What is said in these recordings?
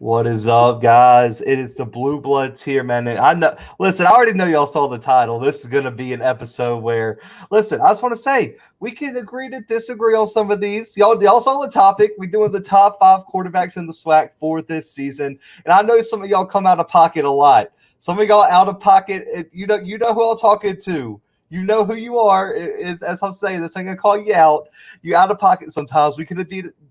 What is up, guys? It is the Bluebloods here, man. And I know, listen, I already know y'all saw the title. This is going to be an episode where, listen, I just want to say we can agree to disagree on some of these. Y'all saw the topic. We're doing the top 5 quarterbacks in the SWAC for this season. And I know some of y'all come out of pocket a lot. Some of y'all out of pocket, you know who I'm talking to. You know who you are. As I'm saying, this ain't going to call you out. You out of pocket sometimes. We can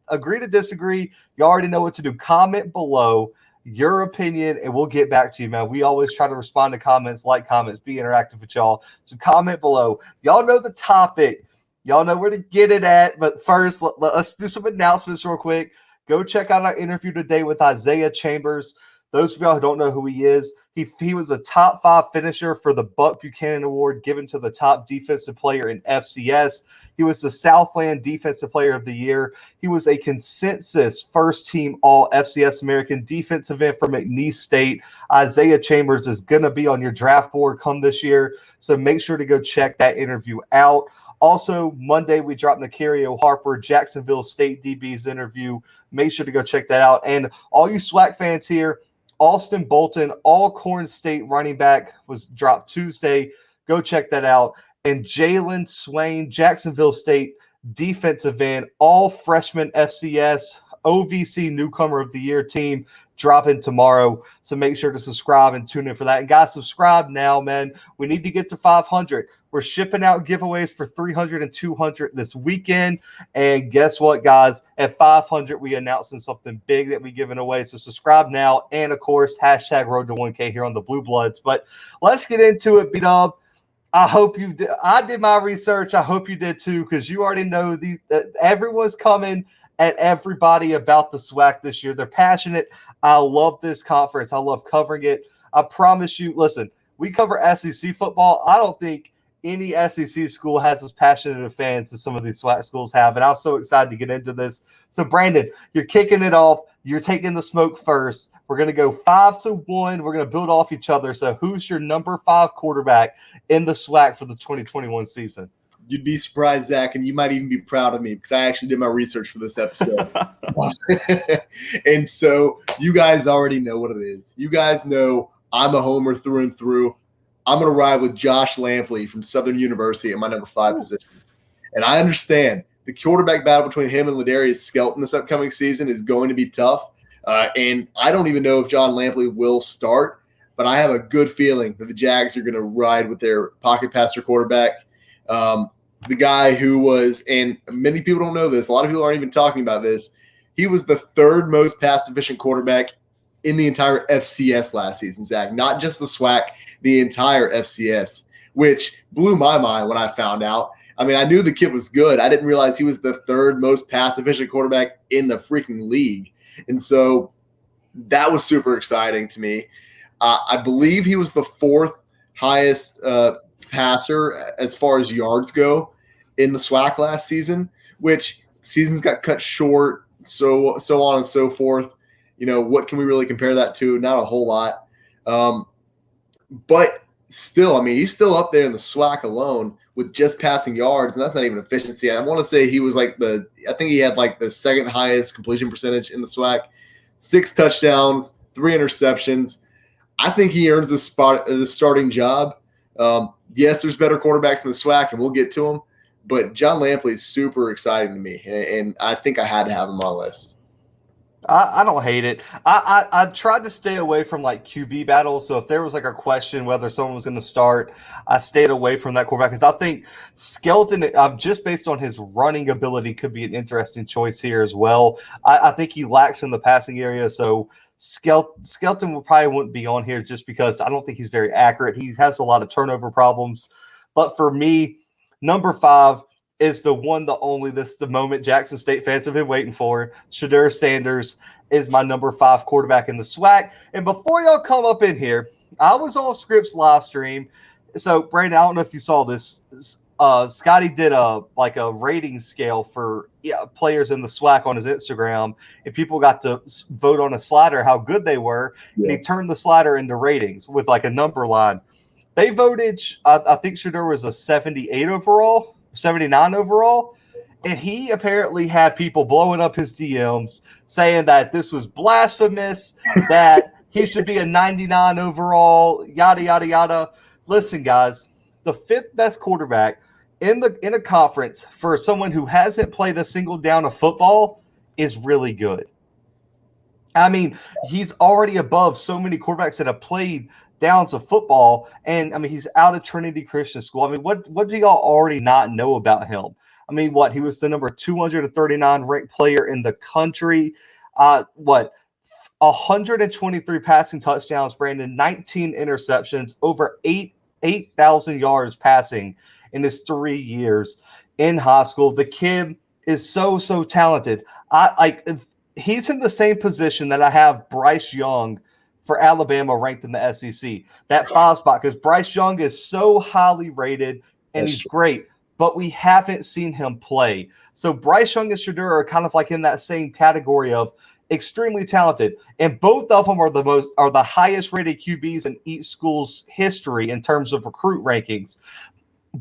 agree to disagree. You already know what to do. Comment below your opinion, and we'll get back to you, man. We always try to respond to comments, like comments, be interactive with y'all. So comment below. Y'all know the topic. Y'all know where to get it at. But first, let's do some announcements real quick. Go check out our interview today with Isaiah Chambers. Those of y'all who don't know who he is, he was a top 5 finisher for the Buck Buchanan Award given to the top defensive player in FCS. He was the Southland Defensive Player of the Year. He was a consensus first-team All-FCS American defensive end for McNeese State. Isaiah Chambers is going to be on your draft board come this year, so make sure to go check that interview out. Also, Monday, we dropped Aqeel Harper, Jacksonville State DB's interview. Make sure to go check that out. And all you SWAC fans here, Austin Bolton, Alcorn State running back, was dropped Tuesday. Go check that out. And Jalen Swain, Jacksonville State defensive end, all freshman FCS, OVC Newcomer of the Year team, dropping tomorrow. So make sure to subscribe and tune in for that. And guys, subscribe now, man. We need to get to 500. We're shipping out giveaways for 300 and 200 this weekend. And guess what, guys? At 500, we announcing something big that we're giving away. So subscribe now. And, of course, hashtag Road to 1K here on the Bluebloods. But let's get into it, B-Dub. I hope you did. I did my research. I hope you did too, because you already know everyone's coming at everybody about the SWAC this year. They're passionate. I love this conference. I love covering it. I promise you, listen, we cover SEC football. I don't think any SEC school has as passionate of fans as some of these SWAC schools have, and I'm so excited to get into this. So, Brandon, you're kicking it off. You're taking the smoke first. We're going to go 5-1. We're going to build off each other. So, who's your number 5 quarterback in the SWAC for the 2021 season? You'd be surprised, Zach, and you might even be proud of me because I actually did my research for this episode. And so you guys already know what it is. You guys know I'm a homer through and through. I'm going to ride with Josh Lampley from Southern University at my number 5 position. And I understand the quarterback battle between him and Ladarius Skelton this upcoming season is going to be tough. And I don't even know if John Lampley will start, but I have a good feeling that the Jags are going to ride with their pocket passer quarterback. The guy who was, and many people don't know this, a lot of people aren't even talking about this, he was the 3rd most pass-efficient quarterback in the entire FCS last season, Zach. Not just the SWAC, the entire FCS, which blew my mind when I found out. I mean, I knew the kid was good. I didn't realize he was the 3rd most pass-efficient quarterback in the freaking league. And so that was super exciting to me. I believe he was the 4th highest passer as far as yards go in the SWAC last season, which seasons got cut short, so on and so forth. You know, what can we really compare that to? Not a whole lot. But still, I mean, he's still up there in the SWAC alone with just passing yards, and that's not even efficiency. I want to say he was I think he had like the 2nd highest completion percentage in the SWAC, 6 touchdowns, 3 interceptions. I think he earns the starting job. Yes, there's better quarterbacks in the SWAC, and we'll get to them. But John Lampley is super exciting to me, and I think I had to have him on my list. I don't hate it. I tried to stay away from like QB battles. So if there was like a question whether someone was going to start, I stayed away from that quarterback because I think Skelton, just based on his running ability, could be an interesting choice here as well. I think he lacks in the passing area, so Skelton probably wouldn't be on here just because I don't think he's very accurate. He has a lot of turnover problems. But for me, number 5 is the one, the only, this the moment Jackson State fans have been waiting for. Shedeur Sanders is my number 5 quarterback in the SWAC. And before y'all come up in here, I was on Scripps live stream. So, Brandon, I don't know if you saw this. Scotty did a rating scale for players in the SWAC on his Instagram, and people got to vote on a slider how good they were. Yeah. And he turned the slider into ratings with like a number line. They voted, I think Shedeur was a 78 overall, 79 overall, And he apparently had people blowing up his DMs saying that this was blasphemous, that he should be a 99 overall, yada, yada, yada. Listen, guys, the 5th best quarterback in a conference for someone who hasn't played a single down of football is really good. I mean, he's already above so many quarterbacks that have played downs of football, and I mean, he's out of Trinity Christian School. I mean, what do y'all already not know about him? I mean, he was the number 239 ranked player in the country. 123 passing touchdowns, Brandon, 19 interceptions, over 8,000 yards passing in his 3 years in high school. The kid is so talented. He's in the same position that I have Bryce Young for Alabama ranked in the SEC, that 5 spot, because Bryce Young is so highly rated and he's great, but we haven't seen him play. So Bryce Young and Shedeur are kind of like in that same category of extremely talented, and both of them are the highest rated QBs in each school's history in terms of recruit rankings,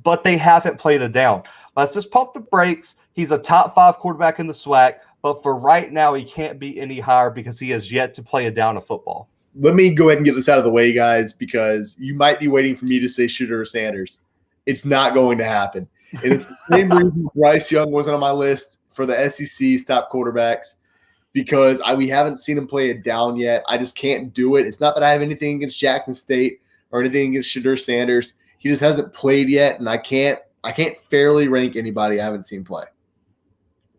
but they haven't played a down. Let's just pump the brakes. He's a top 5 quarterback in the SWAC, but for right now, he can't be any higher because he has yet to play a down of football. Let me go ahead and get this out of the way, guys, because you might be waiting for me to say Shedeur Sanders. It's not going to happen. It is the same reason Bryce Young wasn't on my list for the SEC's top quarterbacks, because we haven't seen him play it down yet. I just can't do it. It's not that I have anything against Jackson State or anything against Shedeur Sanders. He just hasn't played yet, and I can't fairly rank anybody I haven't seen play.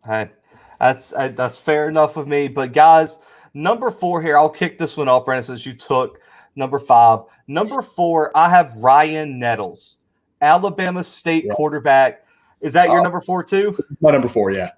Hey, that's fair enough of me. But guys, number 4 here, I'll kick this one off, Brandon, since you took number 5. Number 4, I have Ryan Nettles, Alabama State quarterback. Is that your number 4 too? My number 4, yeah.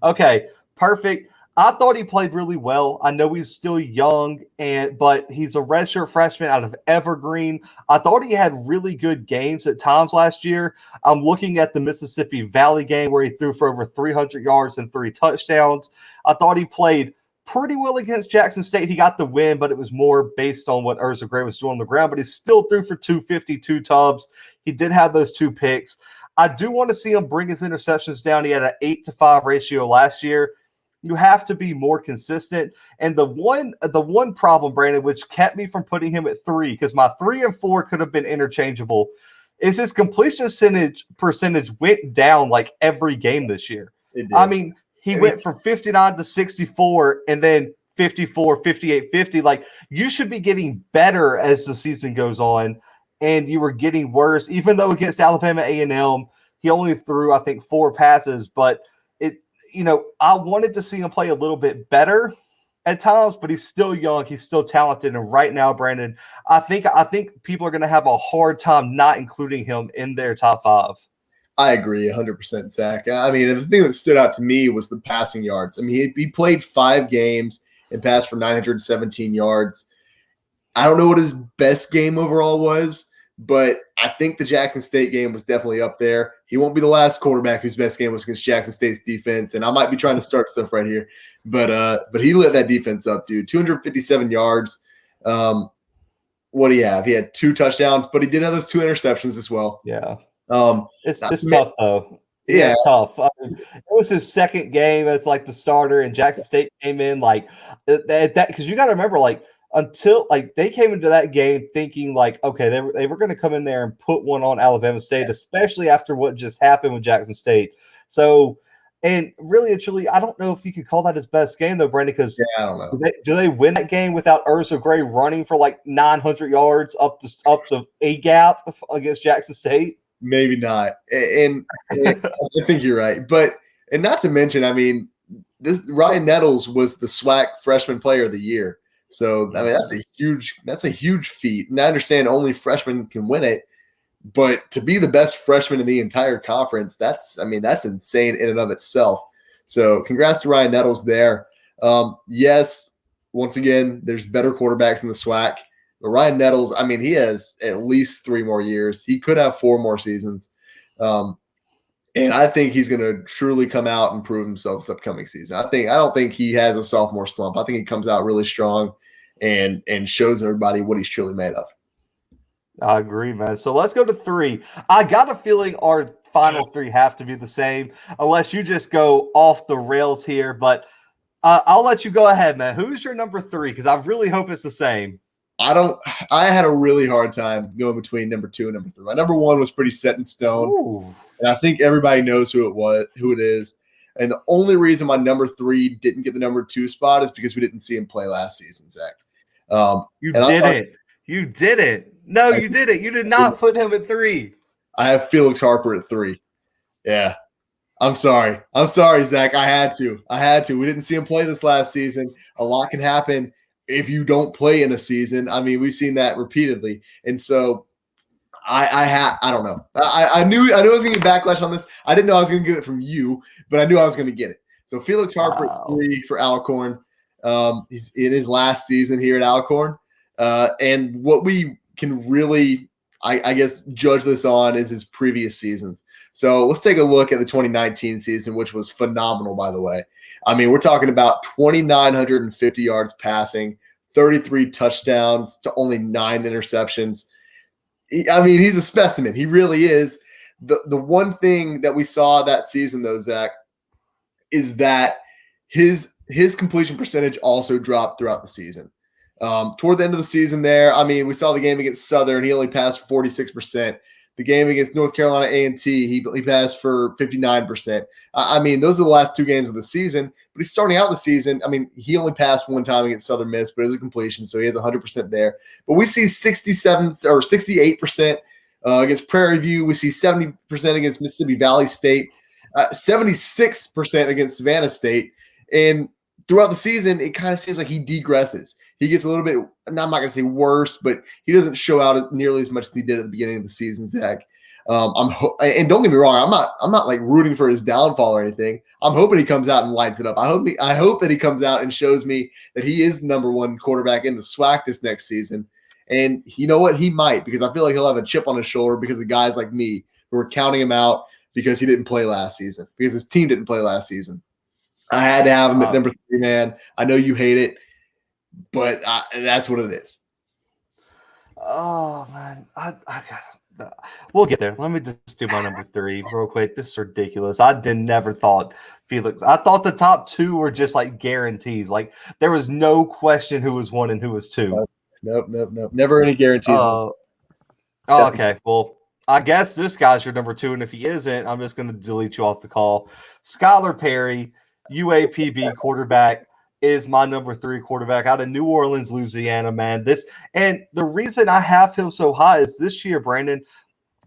Okay, perfect. I thought he played really well. I know he's still young, but he's a redshirt freshman out of Evergreen. I thought he had really good games at times last year. I'm looking at the Mississippi Valley game where he threw for over 300 yards and 3 touchdowns. I thought he played pretty well against Jackson State. He got the win, but it was more based on what Urza Gray was doing on the ground. But he still threw for 252 tubs. He did have those 2 picks. I do want to see him bring his interceptions down. He had an 8-to-5 ratio last year. You have to be more consistent. And the one problem, Brandon, which kept me from putting him at 3, because my 3 and 4 could have been interchangeable, is his completion percentage went down like every game this year. I mean, he went from 59 to 64 and then 54, 58, 50. Like, you should be getting better as the season goes on, and you were getting worse. Even though against Alabama A&M, he only threw, I think, 4 passes, but I wanted to see him play a little bit better at times, but he's still young. He's still talented. And right now, Brandon, I think people are going to have a hard time not including him in their top 5. I agree 100%, Zach. I mean, the thing that stood out to me was the passing yards. I mean, he played 5 games and passed for 917 yards. I don't know what his best game overall was, but I think the Jackson State game was definitely up there. He won't be the last quarterback whose best game was against Jackson State's defense, and I might be trying to start stuff right here, but he lit that defense up, dude. 257 yards. What do you have? He had 2 touchdowns, but he did have those 2 interceptions as well. Yeah. It's tough though. It's tough. I mean, it was his second game as like the starter, and Jackson State came in like that because you got to remember, like, until like they came into that game thinking like, okay, they were going to come in there and put one on Alabama State, especially after what just happened with Jackson State. So, and really and truly, I don't know if you could call that his best game though, Brandon, because I don't know. Do they win that game without Urza Gray running for like 900 yards up the A gap against Jackson State? Maybe not. And I think you're right. But not to mention, I mean, this Ryan Nettles was the SWAC Freshman Player of the Year. So I mean, that's a huge feat. And I understand only freshmen can win it, but to be the best freshman in the entire conference, that's insane in and of itself. So congrats to Ryan Nettles there. Yes, once again, there's better quarterbacks in the SWAC, but Ryan Nettles, I mean, he has at least 3 more years. He could have 4 more seasons. And I think he's going to truly come out and prove himself this upcoming season. I don't think he has a sophomore slump. I think he comes out really strong and shows everybody what he's truly made of. I agree, man. So let's go to 3. I got a feeling our final three have to be the same, unless you just go off the rails here. But I'll let you go ahead, man. Who's your number three? Because I really hope it's the same. I had a really hard time going between number 2 and number 3. My number 1 was pretty set in stone. Ooh. And I think everybody knows who it is. And the only reason my number 3 didn't get the number 2 spot is because we didn't see him play last season, Zach. You didn't. You didn't. No, you didn't. You did not put him at 3. I have Felix Harper at 3. Yeah. I'm sorry, Zach. I had to. We didn't see him play this last season. A lot can happen if you don't play in a season. I mean, we've seen that repeatedly. And so I don't know. I knew I was going to get backlash on this. I didn't know I was going to get it from you, but I knew I was going to get it. So Felix Harper at 3 for Alcorn. He's in his last season here at Alcorn. And what we can really, I guess, judge this on is his previous seasons. So let's take a look at the 2019 season, which was phenomenal, by the way. I mean, we're talking about 2,950 yards passing, 33 touchdowns to only 9 interceptions. I mean, he's a specimen. He really is. The one thing that we saw that season, though, Zach, is that his completion percentage also dropped throughout the season. Toward the end of the season there, I mean, we saw the game against Southern. He only passed 46%. The game against North Carolina A&T, he passed for 59%. I mean, those are the last 2 games of the season. But he's starting out the season. I mean, he only passed 1 time against Southern Miss, but it was a completion, so he has 100% there. But we see 67 or 68% against Prairie View. We see 70% against Mississippi Valley State, 76% against Savannah State. And throughout the season, it kind of seems like he degresses. He gets a little bit, I'm not going to say worse, but he doesn't show out nearly as much as he did at the beginning of the season, Zach. And don't get me wrong, I'm not like rooting for his downfall or anything. I'm hoping he comes out and lights it up. I hope that he comes out and shows me that he is the number 1 quarterback in the SWAC this next season. And you know what? He might, because I feel like he'll have a chip on his shoulder because of guys like me who are counting him out because he didn't play last season, because his team didn't play last season. I had to have him at number 3, man. I know you hate it, but that's what it is. Oh, man. We'll get there. Let me just do my number 3 real quick. This is ridiculous. I never thought Felix. I thought the top 2 were just like guarantees. Like there was no question who was 1 and who was 2. Nope. Never any guarantees. Okay. Well, I guess this guy's your number 2, and if he isn't, I'm just going to delete you off the call. Skyler Perry, UAPB quarterback, is my number 3 quarterback out of New Orleans, Louisiana, man. And the reason I have him so high is this year, Brandon,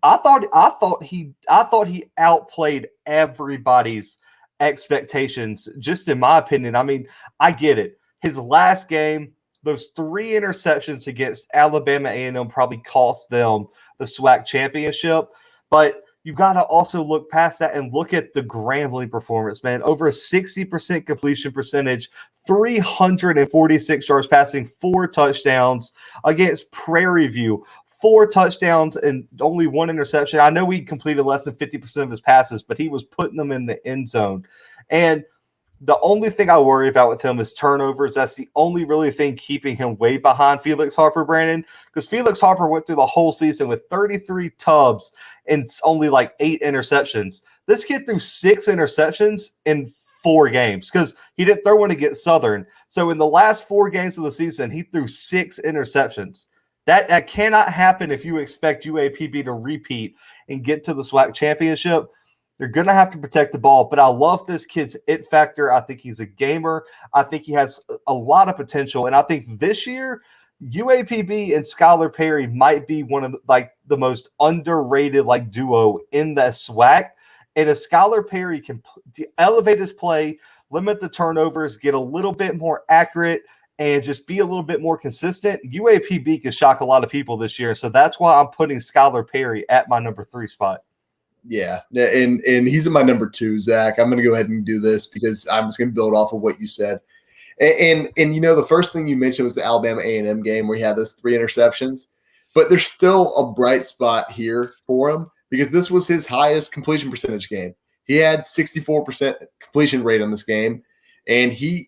I thought he outplayed everybody's expectations, just in my opinion. I mean, I get it. His last game, those 3 interceptions against Alabama A&M probably cost them the SWAC championship, but you got to also look past that and look at the Grambling performance, man. Over a 60% completion percentage, 346 yards passing, 4 touchdowns against Prairie View, 4 touchdowns and only 1 interception. I know he completed less than 50% of his passes, but he was putting them in the end zone. And the only thing I worry about with him is turnovers. That's the only really thing keeping him way behind Felix Harper, Brandon, because Felix Harper went through the whole season with 33 tubs and only like 8 interceptions. This kid threw 6 interceptions in 4 games because he didn't throw one against Southern. So in the last 4 games of the season, he threw 6 interceptions. That cannot happen if you expect UAPB to repeat and get to the SWAC championship. You're going to have to protect the ball, but I love this kid's it factor. I think he's a gamer. I think he has a lot of potential, and I think this year UAPB and Skyler Perry might be one of the most underrated duo in the SWAC. And if Skyler Perry can elevate his play, limit the turnovers, get a little bit more accurate, and just be a little bit more consistent, UAPB can shock a lot of people this year. So that's why I'm putting Skyler Perry at my number 3 spot. Yeah, and he's in my number 2, Zach. I'm going to go ahead and do this because I'm just going to build off of what you said. And you know, the first thing you mentioned was the Alabama A&M game where he had those 3 interceptions. But there's still a bright spot here for him because this was his highest completion percentage game. He had 64% completion rate on this game. And he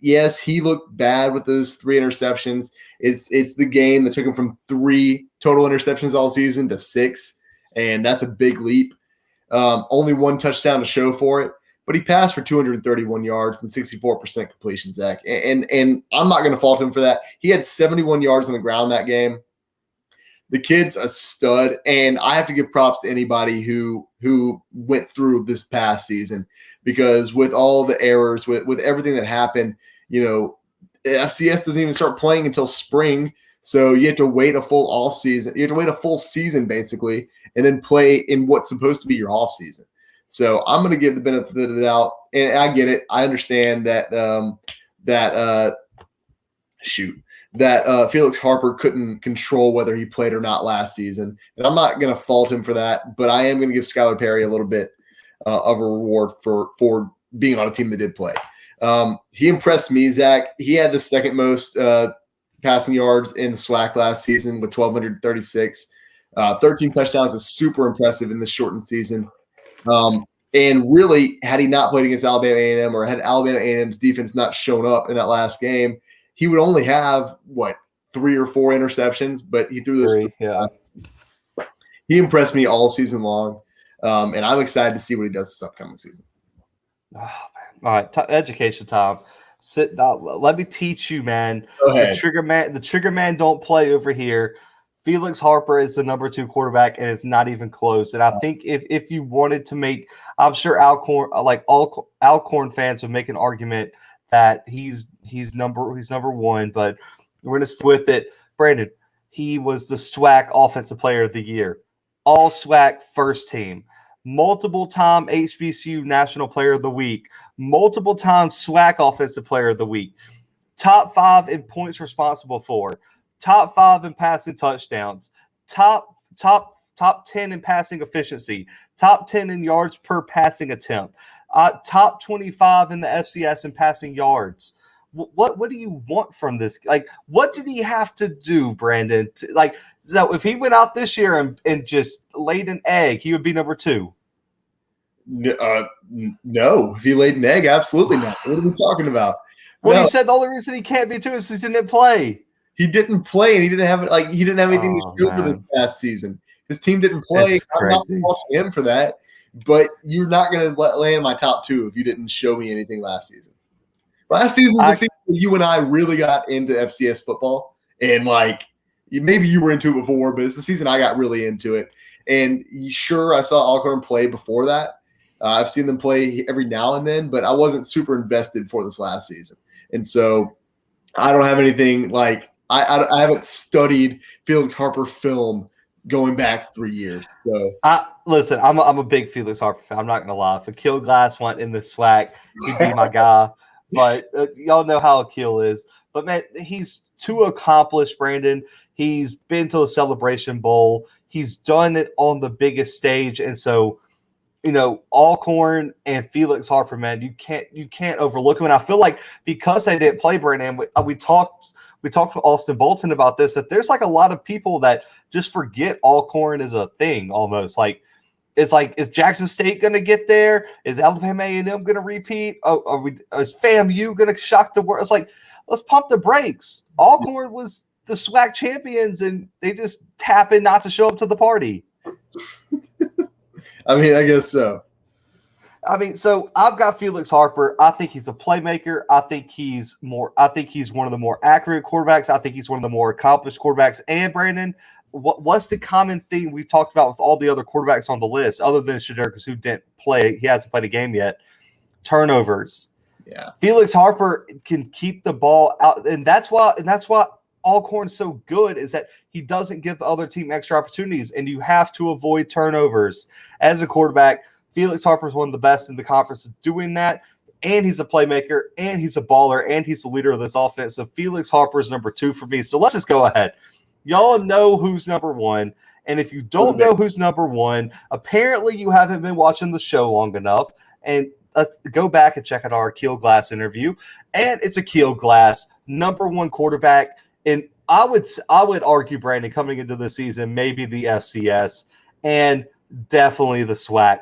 looked bad with those 3 interceptions. It's the game that took him from 3 total interceptions all season to 6. And that's a big leap. Only one touchdown to show for it, but he passed for 231 yards and 64% completion, Zach. And I'm not going to fault him for that. He had 71 yards on the ground that game. The kid's a stud, and I have to give props to anybody who went through this past season, because with all the errors, with everything that happened, FCS doesn't even start playing until spring, so you have to wait a full off season. You have to wait a full season basically, and then play in what's supposed to be your off season. So I'm going to give the benefit of the doubt, and I get it. I understand that Felix Harper couldn't control whether he played or not last season. And I'm not going to fault him for that, but I am going to give Skyler Perry a little bit of a reward for being on a team that did play. He impressed me, Zach. He had the second most passing yards in the SWAC last season with 1,236. 13 touchdowns is super impressive in this shortened season. And really, had he not played against Alabama A&M, or had Alabama A&M's defense not shown up in that last game, he would only have, 3 or 4 interceptions, but he threw those. 3, yeah. He impressed me all season long, and I'm excited to see what he does this upcoming season. Oh, man. All right, education time. Sit down. Let me teach you, man. Go ahead. The trigger man don't play over here. Felix Harper is the number 2 quarterback, and it's not even close. And I think if you wanted to make, I'm sure all Alcorn fans would make an argument that he's number 1, but we're gonna stick with it. Brandon, he was the SWAC Offensive Player of the Year, all SWAC first team, multiple time HBCU National Player of the Week, multiple time SWAC Offensive Player of the Week, top 5 in points responsible for, top 5 in passing touchdowns, top 10 in passing efficiency, top 10 in yards per passing attempt, top 25 in the FCS in passing yards. What do you want from this? Like, what did he have to do, Brandon? So if he went out this year and just laid an egg, he would be number 2. No, if he laid an egg, absolutely not. What are we talking about? Well, he said the only reason he can't be 2 is he didn't play. He didn't play, and he didn't have anything to show for this past season. His team didn't play. I'm not watching him for that. But you're not going to land in my top 2 if you didn't show me anything last season. Last season, the season you and I really got into FCS football, and maybe you were into it before, but it's the season I got really into it. And sure, I saw Alcorn play before that. I've seen them play every now and then, but I wasn't super invested for this last season. And so I don't have anything I haven't studied Felix Harper film going back 3 years. So listen, I'm a big Felix Harper fan. I'm not gonna lie. If Aqeel Glass went in the SWAC, he'd be my guy. But y'all know how Aqeel is. But man, he's too accomplished, Brandon. He's been to a Celebration Bowl. He's done it on the biggest stage, and so Alcorn and Felix Harper, man, you can't overlook him. And I feel like because they didn't play, Brandon, we talked with Austin Bolton about this, that there's a lot of people that just forget Alcorn is a thing almost. Is Jackson State going to get there? Is Alabama A&M going to repeat? Is FAMU going to shock the world? It's let's pump the brakes. Alcorn was the SWAC champions, and they just happened not to show up to the party. I mean, I guess so. So I've got Felix Harper. I think he's a playmaker. I think he's one of the more accurate quarterbacks. I think he's one of the more accomplished quarterbacks. And Brandon, what's the common thing we've talked about with all the other quarterbacks on the list, other than Shedeur, who didn't play? He hasn't played a game yet. Turnovers. Yeah. Felix Harper can keep the ball out, and that's why Alcorn's so good, is that he doesn't give the other team extra opportunities, and you have to avoid turnovers. As a quarterback, Felix Harper is one of the best in the conference doing that, and he's a playmaker, and he's a baller, and he's the leader of this offense. So Felix Harper is number 2 for me. So let's just go ahead. Y'all know who's number 1, and if you don't know who's number 1, apparently you haven't been watching the show long enough, and let's go back and check out our Aqeel Glass interview. And it's Aqeel Glass, number 1 quarterback. And I would argue, Brandon, coming into the season, maybe the FCS and definitely the SWAC.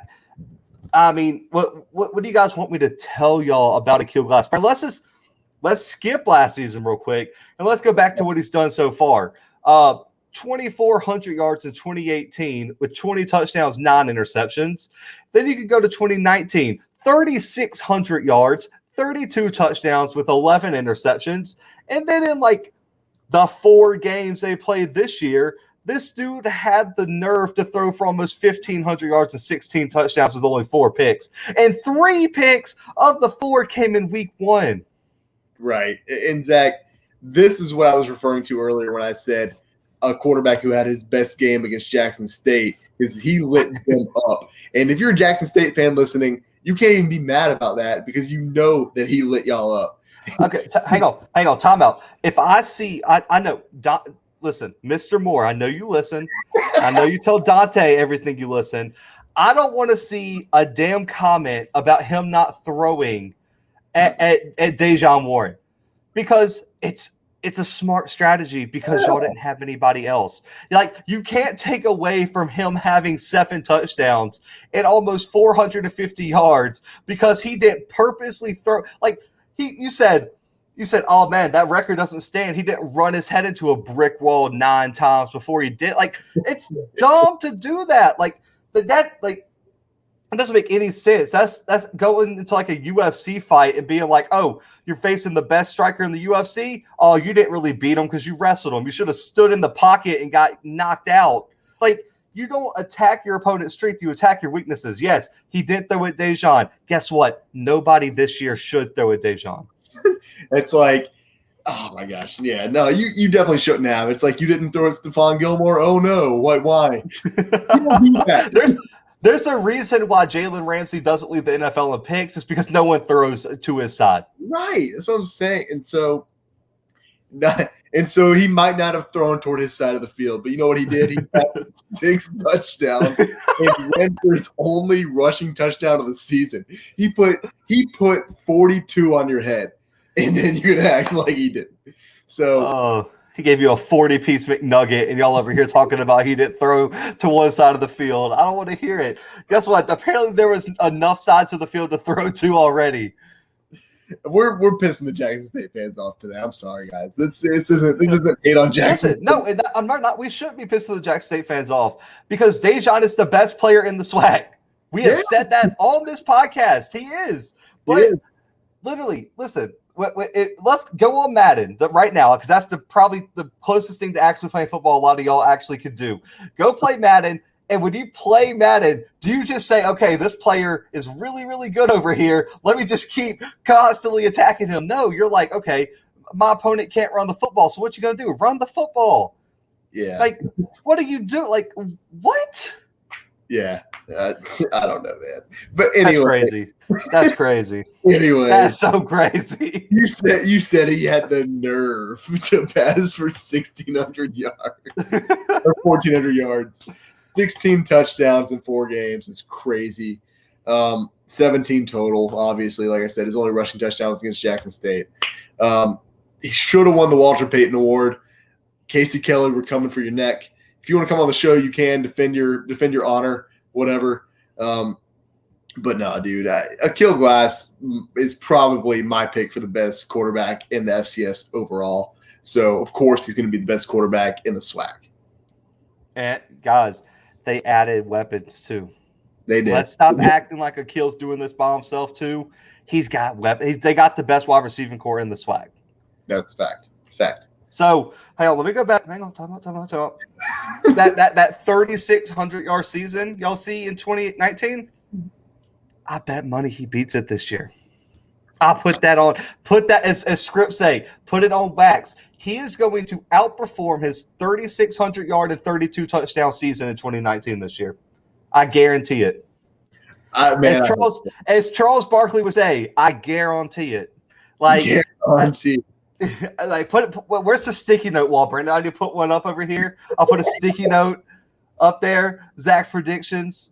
I mean, what do you guys want me to tell y'all about Aqeel Glass? Let's skip last season real quick, and let's go back to what he's done so far. 2,400 yards in 2018 with 20 touchdowns, 9 interceptions. Then you could go to 2019, 3,600 yards, 32 touchdowns with 11 interceptions. And then in like the 4 games they played this year, this dude had the nerve to throw for almost 1,500 yards and 16 touchdowns with only 4 picks. And 3 picks of the 4 came in week 1. Right. And Zach, this is what I was referring to earlier when I said a quarterback who had his best game against Jackson State is he lit them up. And if you're a Jackson State fan listening, you can't even be mad about that because you know that he lit y'all up. Okay, hang on, time out. If I see, I know, listen, Mr. Moore, I know you listen. I know you tell Dante everything you listen. I don't want to see a damn comment about him not throwing at Dejon Warren because it's a smart strategy because y'all didn't have anybody else. Like, you can't take away from him having 7 touchdowns and almost 450 yards because he didn't purposely throw. Like, you said, oh man, that record doesn't stand. He didn't run his head into a brick wall 9 times before he did. Like, it's dumb to do that. Like, it doesn't make any sense. That's going into like a UFC fight and being like, oh, you're facing the best striker in the UFC. Oh, you didn't really beat him because you wrestled him. You should have stood in the pocket and got knocked out. Like, you don't attack your opponent's strength. You attack your weaknesses. Yes, he did throw at Dejon. Guess what? Nobody this year should throw at Dejon. It's like, oh my gosh. Yeah, no, you definitely shouldn't have. It's like you didn't throw at Stephon Gilmore. Oh no. Why? You don't do that. There's a reason why Jalen Ramsey doesn't lead the NFL in picks. It's because no one throws to his side. Right. That's what I'm saying. And so he might not have thrown toward his side of the field, but you know what he did? He had 6 touchdowns and went for his only rushing touchdown of the season. He put 42 on your head, and then you're gonna act like he didn't. So he gave you a 40-piece McNugget, and y'all over here talking about he didn't throw to one side of the field. I don't want to hear it. Guess what? Apparently there was enough sides of the field to throw to already. We're pissing the Jackson State fans off today. I'm sorry, guys. This isn't hate on Jackson. Listen, no, I'm not. We shouldn't be pissing the Jackson State fans off because Dejon is the best player in the SWAC. We have said that on this podcast. He is. But literally, listen. Let's go on Madden right now because that's probably the closest thing to actually playing football a lot of y'all actually could do. Go play Madden, and when you play Madden, do you just say, okay, this player is really, really good over here. Let me just keep constantly attacking him. No, you're like, okay, my opponent can't run the football, so what you going to do? Run the football. Yeah. Like, what do you do? Like, what? Yeah. I don't know, man. But anyway. That's crazy. Anyway. That's so crazy. You said he had the nerve to pass for 1,600 yards or 1,400 yards. 16 touchdowns in 4 games. It's crazy. 17 total, obviously. Like I said, his only rushing touchdowns against Jackson State. He should have won the Walter Payton Award. Casey Kelly, we're coming for your neck. If you want to come on the show, you can defend your honor, whatever. But no, dude, Aqeel Glass is probably my pick for the best quarterback in the FCS overall. So, of course, he's going to be the best quarterback in the SWAC. And, guys, they added weapons, too. They did. Let's stop acting like Aqeel's doing this by himself, too. He's got weapons. They got the best wide receiving core in the SWAC. That's fact. So, hang on, let me go back. Hang on, time out. that 3,600-yard season y'all see in 2019, I bet money he beats it this year. I'll put that as scripts say, put it on wax. He is going to outperform his 3,600-yard and 32 touchdown season in 2019 this year. I guarantee it. As Charles Barkley would say, I guarantee it. Like, guarantee. Like, where's the sticky note wall, Brandon? I need to put one up over here. I'll put a sticky note up there. Zach's predictions.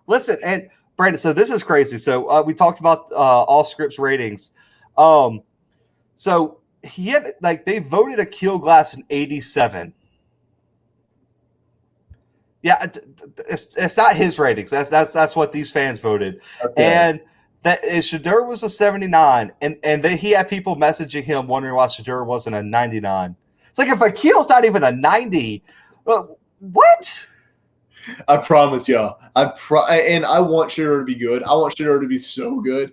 Listen, and Brandon, so this is crazy. So we talked about all scripts ratings. So he had they voted Aqeel Glass in 87. Yeah, it's not his ratings. That's what these fans voted. Okay. And that Shedeur was a 79, and he had people messaging him wondering why Shedeur wasn't a 99. It's like if Aqeel's not even a 90, What? I promise y'all. And I want Shedeur to be good. I want Shedeur to be so good.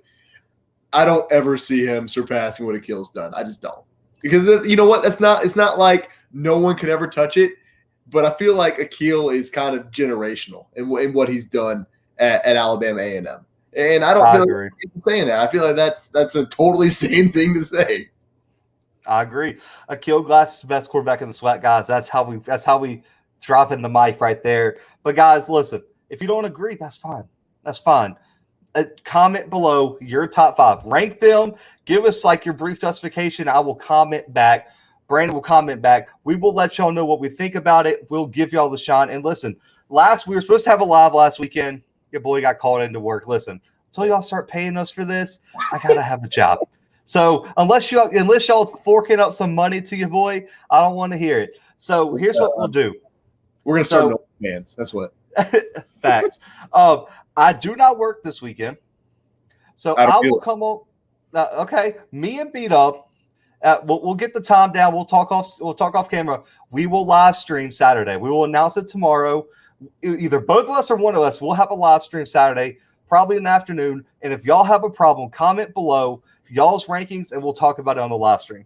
I don't ever see him surpassing what Aqeel's done. I just don't. Because you know what? It's not like no one could ever touch it, but I feel like Aqeel is kind of generational in what he's done at Alabama A&M. And I don't feel like I'm saying that. I feel like that's a totally sane thing to say. I agree. Aqeel Glass is the best quarterback in the SWAC, guys. That's how we drop in the mic right there. But guys, listen, if you don't agree, that's fine. That's fine. Comment below your top 5. Rank them. Give us like your brief justification. I will comment back. Brandon will comment back. We will let y'all know what we think about it. We'll give y'all the shine. And listen, we were supposed to have a live last weekend. Your boy got called into work. Listen, until y'all start paying us for this, I gotta have a job. So unless y'all forking up some money to your boy, I don't want to hear it. So here's what we'll do. We're gonna start fans. That's what. Facts. I do not work this weekend, so I will come on. Okay, me and Beat Up. We'll get the time down. We'll talk off camera. We will live stream Saturday. We will announce it tomorrow. Either both of us or one of us will have a live stream Saturday, probably in the afternoon. And if y'all have a problem, comment below y'all's rankings, and we'll talk about it on the live stream.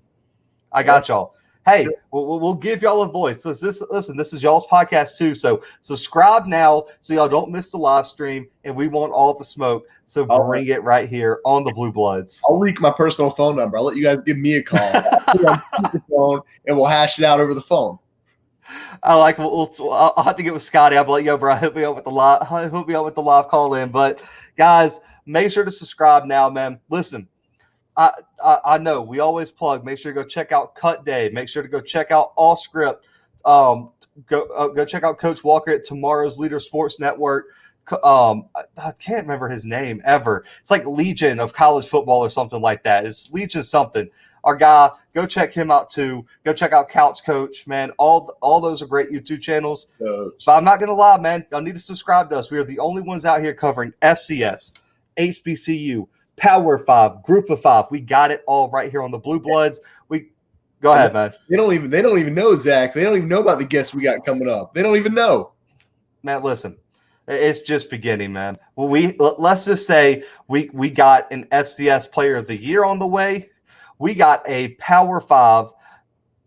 I got y'all. Hey, we'll give y'all a voice. Listen, this is y'all's podcast too. So subscribe now so y'all don't miss the live stream, and we want all the smoke. So bring it right here on the Blue Bloods. I'll leak my personal phone number. I'll let you guys give me a call. And we'll hash it out over the phone. I like. I'll have to get with Scotty. I'll be like, yo, bro, hook me up with the live call in. But guys, make sure to subscribe now, man. Listen. I know we always plug. Make sure to go check out Cut Day. Make sure to go check out All Script. Go check out Coach Walker at Tomorrow's Leader Sports Network. I can't remember his name ever. It's like Legion of College Football or something like that. It's Legion something. Our guy, go check him out too. Go check out Couch Coach, man. All those are great YouTube channels. But I'm not gonna lie, man. Y'all need to subscribe to us. We are the only ones out here covering FCS, HBCU, Power 5, Group of 5. We got it all right here on the Blue Bloods. Go ahead, man. They don't even know, Zach. They don't even know about the guests we got coming up. They don't even know. Man, listen, it's just beginning, man. Well, let's just say we got an FCS Player of the Year on the way. We got a Power 5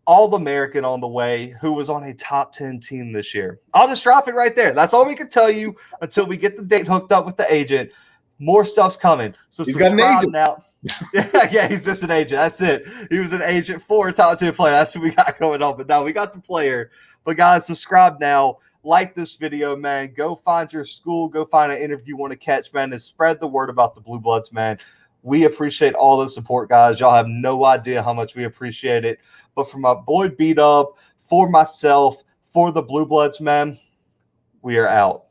All-American on the way who was on a top 10 team this year. I'll just drop it right there. That's all we can tell you until we get the date hooked up with the agent. More stuff's coming. So subscribe now. Yeah, he's just an agent. That's it. He was an agent for a top 10 player. That's what we got going on. But now we got the player. But guys, subscribe now. Like this video, man. Go find your school. Go find an interview you want to catch, man, and spread the word about the Blue Bloods, man. We appreciate all the support, guys. Y'all have no idea how much we appreciate it. But for my boy Beat Up, for myself, for the Blue Bloods, man, we are out.